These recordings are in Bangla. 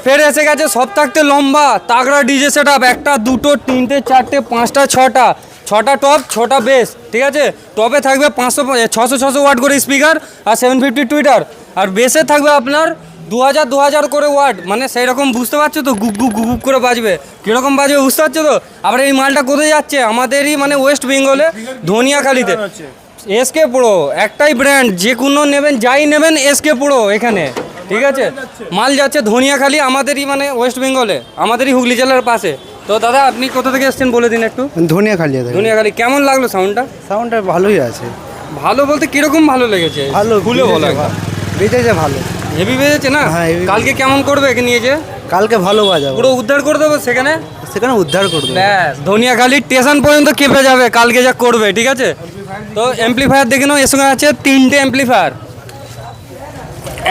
ফের এসে গেছে সব থাকতে লম্বা তাগড়া ডিজে সেট আপ, 1 2 3 4 5 6টা টপ 6টা বেস, ঠিক আছে। টপে থাকবে 600 ওয়াট করে স্পিকার আর 750 টুইটার, আর বেসে থাকবে আপনার 2000 করে ওয়াট, মানে সেই রকম বুঝতে পারছো তো, গুপ গুপ গুপ গুপ করে বাজবে, কীরকম বাজবে বুঝতে পারছো তো। আবার এই মালটা কোথায় যাচ্ছে, আমাদেরই মানে ওয়েস্ট বেঙ্গলে ধনিয়াখালীতে। এসকে প্রো একটাই ব্র্যান্ড, যে কোনো নেবেন যাই নেবেন এসকে প্রো এখানে, ঠিক আছে। মাল যাচ্ছে ধনিয়াখালী, আমাদেরই মানে ওয়েস্ট বেঙ্গলে, আমাদেরই হুগলি জেলার পাশে। তো দাদা আপনি কোথা থেকে এসেছেন বলে দিন একটু। ধনিয়াখালী কেমন লাগলো সাউন্ডটা ভালোই আছে। ভালো বলতে কিরকম ভালো লেগেছে, ভালো, খুলে বলো। বেজেছে ভালো, হেভি বেজেছে না? হ্যাঁ, heavy কালকে কেমন করবে একে নিয়ে যে? কালকে ভালো বাজাবো, পুরো উদ্ধার করে দেবো সেখানে উদ্ধার করবো। ব্যাস, ধনিয়াখালী স্টেশন পর্যন্ত কেঁপে যাবে কালকে যা করবে, ঠিক আছে। তো এমপ্লিফায়ার দেখে নাও, এর সঙ্গে আছে 3টে এমপ্লিফায়ার,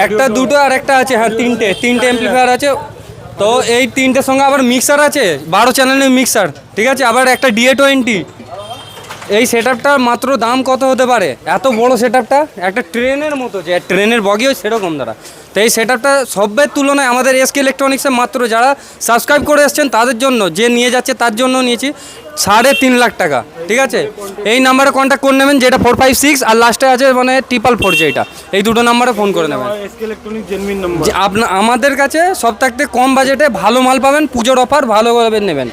1 2 আর একটা আছে, হ্যাঁ 3টে এমপ্লিফায়ার আছে। তো এই 3টের সঙ্গে আবার মিক্সার আছে, 12 চ্যানেলের মিক্সার, ঠিক আছে। আবার একটা DA20। এই সেটআপটা মাত্র দাম কত হতে পারে, এত বড় সেটআপটা, একটা ট্রেনের মতো, যে ট্রেনের বগি হয় সেরকম দ্বারা। তো এই সেটআপটা সবের তুলনায় আমাদের এসকে ইলেকট্রনিক্সে মাত্র যারা সাবস্ক্রাইব করে এসছেন তাদের জন্য, যে নিয়ে যাচ্ছে তার জন্য নিয়েছি 3.5 লাখ টাকা, ঠিক আছে। এই নাম্বারে কন্ট্যাক্ট করে নেবেন, যেটা 456 আর লাস্টে আছে মানে 444, যেটা এই দুটো নাম্বারে ফোন করে নেবেন। আমাদের কাছে সব থাকতে কম বাজেটে ভালো মাল পাবেন, পুজোর অফার ভালোভাবে নেবেন।